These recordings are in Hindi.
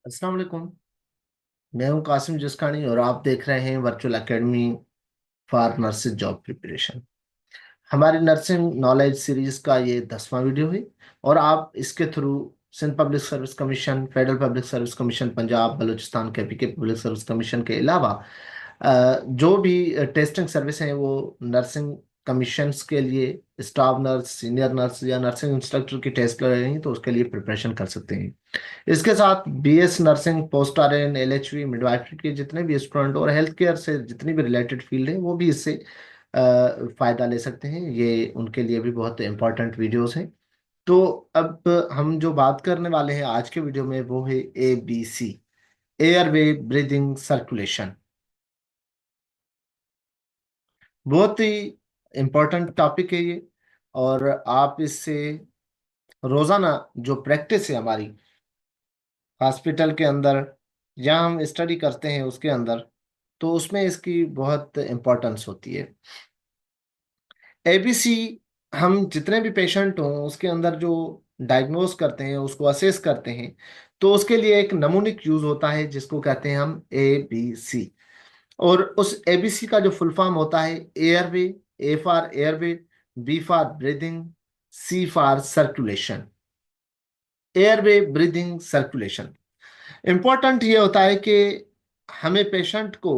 अस्सलाम वालेकुम। मैं हूं कासिम जिसकानी और आप देख रहे हैं virtual academy for nursing job preparation. हमारी नर्सिंग नॉलेज सीरीज का ये 10वां वीडियो है और आप इसके through Sindh public service commission, federal public service commission, Punjab Balochistan KPK public service commission के अलावा जो भी टेस्टिंग सर्विस हैं वो नर्सिंग कमीशंस के लिए स्टाफ नर्स, सीनियर नर्स या नर्सिंग इंस्ट्रक्टर की टेस्ट ले रही हैं तो उसके लिए प्रिपरेशन कर सकते हैं। इसके साथ BS nursing, post RN, LHV, midwifery के जितने भी स्टूडेंट और हेल्थ केयर से जितनी भी रिलेटेड फील्ड है वो भी इससे फायदा ले सकते हैं। ये उनके लिए भी बहुत इंपॉर्टेंट वीडियोस हैं। तो अब हम जो बात करने वाले हैं आज के वीडियो में वो है ABC, एयरवे ब्रीदिंग सर्कुलेशन। बहुत ही इंपॉर्टेंट टॉपिक है ये। और आप इससे रोजाना जो प्रैक्टिस है हमारी हॉस्पिटल के अंदर या हम स्टडी करते हैं उसके अंदर, तो उसमें इसकी बहुत इम्पोर्टेंस होती है। ABC हम जितने भी पेशेंट हों उसके अंदर जो डायग्नोज करते हैं, उसको असेस करते हैं, तो उसके लिए एक नमूनिक यूज होता है जिसको कहते हैं हम ABC। और उस ABC का जो फुल फॉर्म होता है airway, A for airway, B for breathing, C for circulation. Airway breathing circulation. Important ये होता है कि हमें पेशेंट को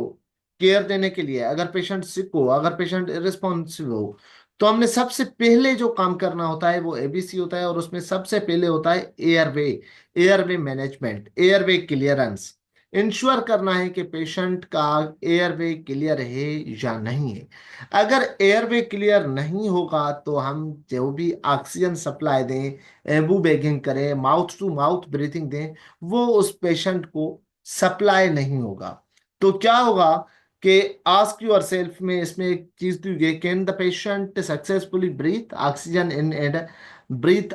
केयर देने के लिए, अगर पेशेंट सिक हो, अगर पेशेंट इरेस्पॉन्सिव हो, तो हमने सबसे पहले जो काम करना होता है वो ABC होता है। और उसमें सबसे पहले होता है airway, airway management, airway clearance. Ensure करना है कि पेशेंट का एयरवे क्लियर है या नहीं है। अगर एयरवे क्लियर नहीं होगा तो हम जो भी ऑक्सीजन सप्लाई दें, एबू बैगिंग करें, माउथ टू माउथ ब्रीथिंग दें, वो उस पेशेंट को सप्लाई नहीं होगा। तो क्या होगा कि आस्क यूर सेल्फ में इसमें एक चीज दी गई, can the patient successfully breathe oxygen in and breathe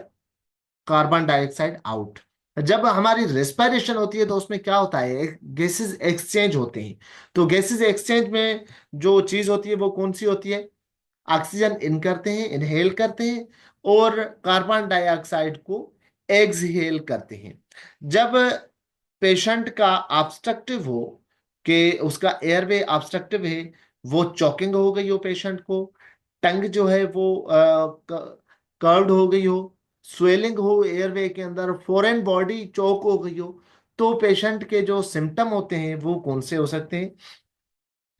carbon dioxide out. जब हमारी रेस्पिरेशन होती है तो उसमें क्या होता है, गैसेस एक्सचेंज होते हैं। तो गैसेस एक्सचेंज में जो चीज होती है वो कौन सी होती है? ऑक्सीजन इन करते हैं, इनहेल करते हैं, और कार्बन डाइऑक्साइड को एक्सहेल करते हैं। जब पेशेंट का ऑब्स्ट्रक्टिव हो, कि उसका एयरवे ऑब्स्ट्रक्टिव है, वो चॉकिंग हो गई हो पेशेंट को, टंग जो है वो कर्व्ड हो गई हो, स्वेलिंग हो एयरवे के अंदर, फॉरेन बॉडी चौक हो गई हो, तो पेशेंट के जो सिम्टम होते हैं वो कौन से हो सकते हैं?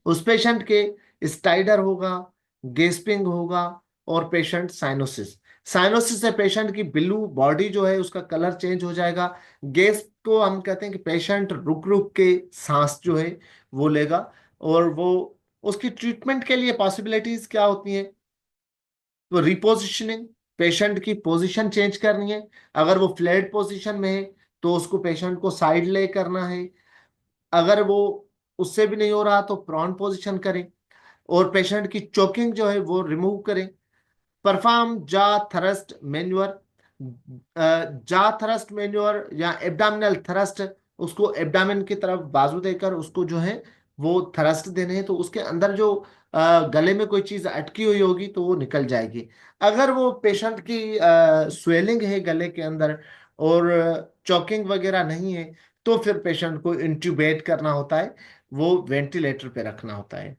उस पेशेंट के स्टाइडर होगा, गेस्पिंग होगा, और पेशेंट साइनोसिस। साइनोसिस से पेशेंट की ब्लू बॉडी जो है उसका कलर चेंज हो जाएगा। गेस्प को हम कहते हैं कि पेशेंट रुक रुक के सांस जो है वो लेगा। और वो उसकी ट्रीटमेंट के लिए पॉसिबिलिटीज क्या होती हैं? तो रिपोजिशनिंग, पेशेंट की पोजीशन चेंज करनी है। अगर वो फ्लैट पोजीशन में है तो उसको पेशेंट को साइड ले करना है। अगर वो उससे भी नहीं हो रहा तो प्रॉन पोजीशन करें और पेशेंट की चोकिंग जो है वो रिमूव करें। परफॉर्म जा थ्रस्ट मैन्योर, जा थ्रस्ट मैन्योर या एब्डामिनल थ्रस्ट, उसको एब्डामिन की तरफ बाजू देकर उसको जो है वो थ्रस्ट देने हैं, तो उसके अंदर जो गले में कोई चीज अटकी हुई होगी तो वो निकल जाएगी। अगर वो पेशेंट की स्वेलिंग है गले के अंदर और चॉकिंग वगैरह नहीं है तो फिर पेशेंट को इंट्यूबेट करना होता है, वो वेंटिलेटर पे रखना होता है।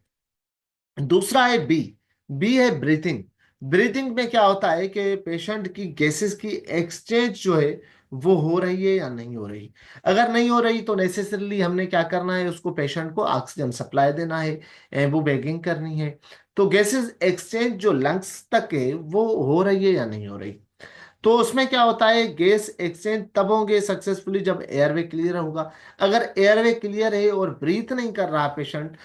दूसरा है बी। बी है ब्रीथिंग। ब्रीथिंग में क्या होता है कि पेशेंट की गैसेस की एक्सचेंज जो है वो हो रही है या नहीं हो रही। अगर नहीं हो रही तो नेसेसरली हमने क्या करना है, उसको पेशेंट को ऑक्सीजन सप्लाई देना है, एम्बू बैगिंग करनी है। तो गैसेस एक्सचेंज जो लंग्स तक है वो हो रही है या नहीं हो रही। तो उसमें क्या होता है, गैस एक्सचेंज तब होंगे सक्सेसफुली जब एयरवे क्लियर होगा। अगर एयरवे क्लियर है और ब्रीथ नहीं कर रहा पेशेंट,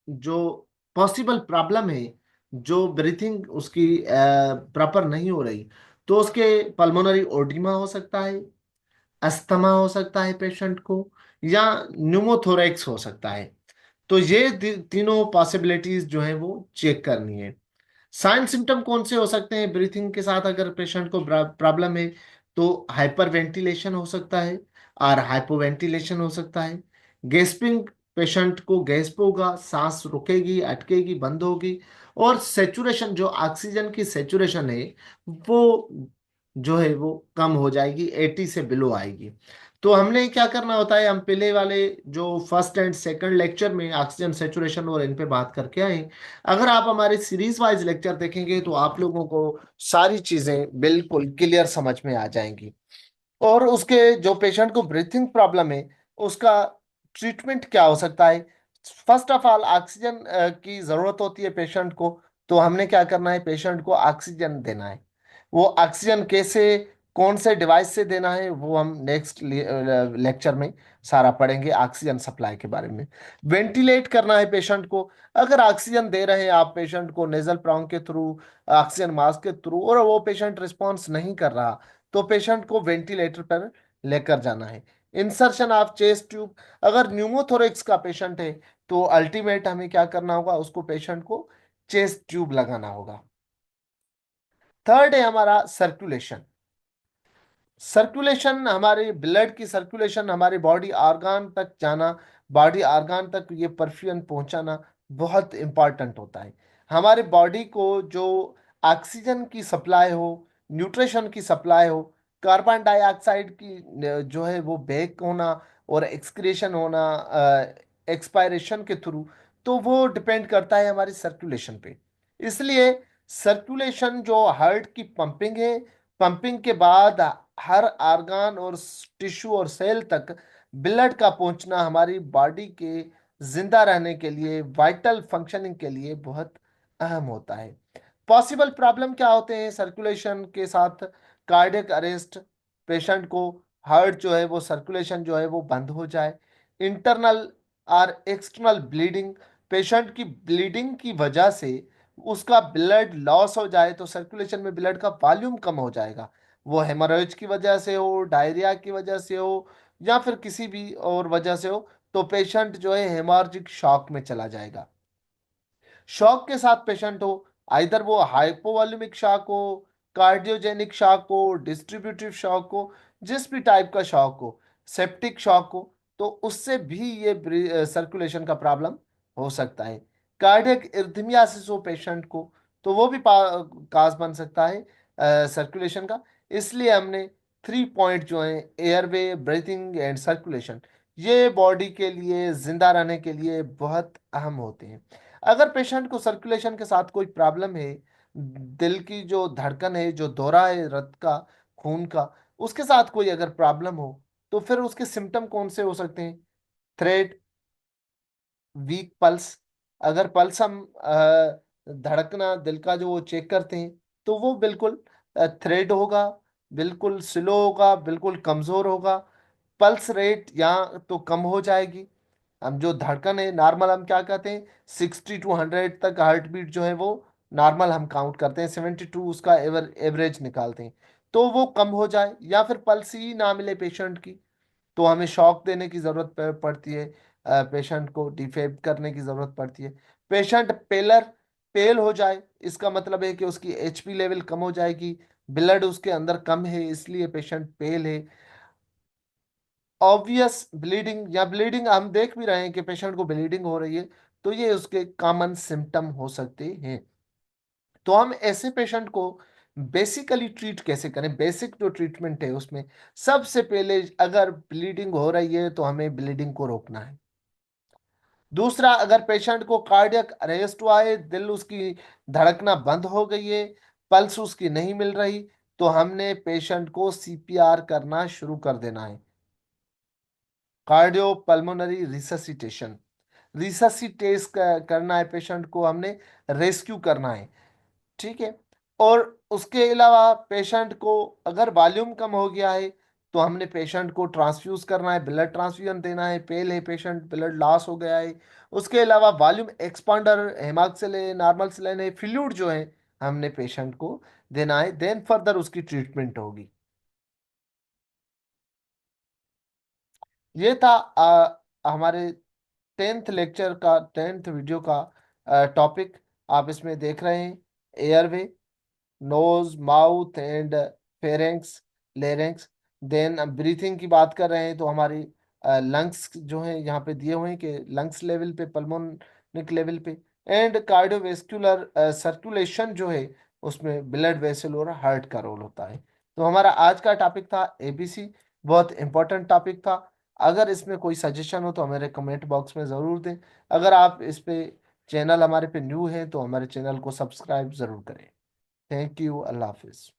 जो पॉसिबल प्रॉब्लम है, जो ब्रीथिंग उसकी प्रॉपर नहीं हो रही, तो उसके पल्मोनरी ओडिमा हो सकता है, अस्थमा हो सकता है पेशेंट को, या न्यूमोथोरैक्स हो सकता है। तो ये तीनों पॉसिबिलिटीज जो है वो चेक करनी है। साइन सिम्टम कौन से हो सकते हैं ब्रीथिंग के साथ अगर पेशेंट को प्रॉब्लम है? तो हाइपर वेंटिलेशन हो सकता है और हाइपोवेंटिलेशन हो सकता है। गैस्पिंग, पेशेंट को गैस्प होगा, सांस रुकेगी, अटकेगी, बंद होगी। और सेचुरेशन, जो ऑक्सीजन की सेचुरेशन है वो जो है वो कम हो जाएगी, 80 से बिलो आएगी। तो हमने क्या करना होता है, हम पहले वाले जो फर्स्ट एंड सेकंड लेक्चर में ऑक्सीजन सेचुरेशन और इन पे बात करके आए। अगर आप हमारे सीरीज वाइज लेक्चर देखेंगे तो आप लोगों को सारी चीजें बिल्कुल क्लियर समझ में आ जाएंगी। और उसके जो पेशेंट को ब्रीथिंग प्रॉब्लम है उसका ट्रीटमेंट क्या हो सकता है। फर्स्ट ऑफ ऑल ऑक्सीजन की जरूरत होती है पेशेंट को। तो हमने क्या करना है, पेशेंट को ऑक्सीजन देना है। वो ऑक्सीजन कैसे, कौन से डिवाइस से देना है, वो हम नेक्स्ट लेक्चर में सारा पढ़ेंगे ऑक्सीजन सप्लाई के बारे में। वेंटिलेट करना है पेशेंट को। अगर ऑक्सीजन दे रहे हैं आप पेशेंट को नेजल प्राउंग के थ्रू, ऑक्सीजन मास्क के थ्रू, और वो पेशेंट रिस्पॉन्स नहीं कर रहा, तो पेशेंट को वेंटिलेटर पर लेकर जाना है। Insertion of chest tube. अगर न्यूमोथोरेक्स का पेशेंट है तो अल्टीमेट हमें क्या करना होगा, उसको पेशेंट को चेस्ट ट्यूब लगाना होगा। थर्ड है हमारा सर्कुलेशन। सर्कुलेशन, हमारे ब्लड की सर्कुलेशन, हमारे बॉडी ऑर्गन तक जाना, बॉडी ऑर्गन तक ये परफ्यूजन पहुंचाना बहुत इंपॉर्टेंट होता है। हमारे बॉडी को जो ऑक्सीजन की सप्लाई हो, न्यूट्रिशन की सप्लाई हो, कार्बन डाइऑक्साइड की जो है वो बैक होना और एक्सक्रीशन होना एक्सपायरेशन के थ्रू, तो वो डिपेंड करता है हमारी सर्कुलेशन पे। इसलिए सर्कुलेशन जो हार्ट की पंपिंग है, पंपिंग के बाद हर ऑर्गन और टिश्यू और सेल तक ब्लड का पहुंचना हमारी बॉडी के जिंदा रहने के लिए, वाइटल फंक्शनिंग के लिए बहुत अहम होता है। पॉसिबल प्रॉब्लम क्या होते हैं सर्कुलेशन के साथ? कार्डियक अरेस्ट, पेशेंट को हार्ट जो है वो सर्कुलेशन जो है वो बंद हो जाए। इंटरनल और एक्सटर्नल ब्लीडिंग, पेशेंट की ब्लीडिंग की वजह से उसका ब्लड लॉस हो जाए, तो सर्कुलेशन में ब्लड का वॉल्यूम कम हो जाएगा। वो हेमोरेज की वजह से हो, डायरिया की वजह से हो, या फिर किसी भी और वजह से हो, तो पेशेंट जो है हेमोरेजिक शॉक में चला जाएगा। शॉक के साथ पेशेंट हो, आइदर वो हाइपोवॉल्यूमिक शॉक हो, कार्डियोजेनिक शॉक हो, डिस्ट्रीब्यूटिव शॉक हो, जिस भी टाइप का शॉक हो, सेप्टिक शॉक हो, तो उससे भी ये सर्कुलेशन का प्रॉब्लम हो सकता है। कार्डियक इर्थिमियासिस हो पेशेंट को, तो वो भी काज बन सकता है सर्कुलेशन का। इसलिए हमने 3 पॉइंट जो है, एयरवे, ब्रीथिंग एंड सर्कुलेशन, ये बॉडी के लिए जिंदा रहने के लिए बहुत अहम होते हैं। अगर पेशेंट को सर्कुलेशन के साथ कोई प्रॉब्लम है, दिल की जो धड़कन है, जो दौरा है रक्त का, खून का, उसके साथ कोई अगर प्रॉब्लम हो, तो फिर उसके सिम्टम कौन से हो सकते हैं? Thread, week pulse. अगर पल्स हम धड़कना दिल का जो वो चेक करते हैं, तो वो बिल्कुल थ्रेड होगा, बिल्कुल स्लो होगा, बिल्कुल कमजोर होगा। पल्स रेट यहाँ तो कम हो जाएगी। हम जो धड़कन है नॉर्मल, हम क्या कहते हैं, 60 to 100 तक हार्ट बीट जो है वो नॉर्मल हम काउंट करते हैं, 72 उसका एवरेज निकालते हैं। तो वो कम हो जाए या फिर पल्स ही ना मिले पेशेंट की, तो हमें शॉक देने की जरूरत पड़ती है, पेशेंट को डिफेब करने की जरूरत पड़ती है। पेशेंट पेल हो जाए, इसका मतलब है कि उसकी एचपी लेवल कम हो जाएगी, ब्लड उसके अंदर कम है, इसलिए पेशेंट पेल है। ऑब्वियस ब्लीडिंग, या ब्लीडिंग हम देख भी रहे हैं कि पेशेंट को ब्लीडिंग हो रही है, तो ये उसके कॉमन सिम्टम हो सकते हैं। तो हम ऐसे पेशेंट को बेसिकली ट्रीट कैसे करें? बेसिक जो ट्रीटमेंट है उसमें सबसे पहले, अगर ब्लीडिंग हो रही है तो हमें ब्लीडिंग को रोकना है। दूसरा, अगर पेशेंट को कार्डियक अरेस्ट हुआ है, दिल उसकी धड़कना बंद हो गई है, पल्स उसकी नहीं मिल रही, तो हमने पेशेंट को सीपीआर करना शुरू कर देना है। कार्डियो पल्मोनरी रिससिटेशन, रिससिटेट करना है पेशेंट को, हमने रेस्क्यू करना है। ठीक है। और उसके अलावा पेशेंट को अगर वॉल्यूम कम हो गया है, तो हमने पेशेंट को ट्रांसफ्यूज करना है, ब्लड ट्रांसफ्यूजन देना है, पेल है पेशेंट, ब्लड लॉस हो गया है। उसके अलावा वॉल्यूम एक्सपांडर, हेमाक्सिल है, नॉर्मल सेलाइन है, फ्लूइड जो है हमने पेशेंट को देना है, देन फर्दर उसकी ट्रीटमेंट होगी। ये था हमारे 10th लेक्चर का, 10th वीडियो का टॉपिक। आप इसमें देख रहे हैं airway, nose, mouth and pharynx, larynx. Then breathing की बात कर रहे हैं तो हमारी लंग्स जो है यहाँ पे दिए हुए हैं कि लंग्स लेवल पे, पल्मोनिक लेवल पे, एंड कार्डियोवेस्कुलर सर्कुलेशन जो है उसमें ब्लड वेसल और हार्ट का रोल होता है। तो हमारा आज का टॉपिक था एबीसी, बहुत इंपॉर्टेंट टॉपिक था। अगर इसमें कोई सजेशन हो तो हमारे कमेंट बॉक्स में ज़रूर दें। अगर आप इस पे चैनल हमारे पे न्यू हैं तो हमारे चैनल को सब्सक्राइब ज़रूर करें। Thank you. अल्लाह हाफिज़।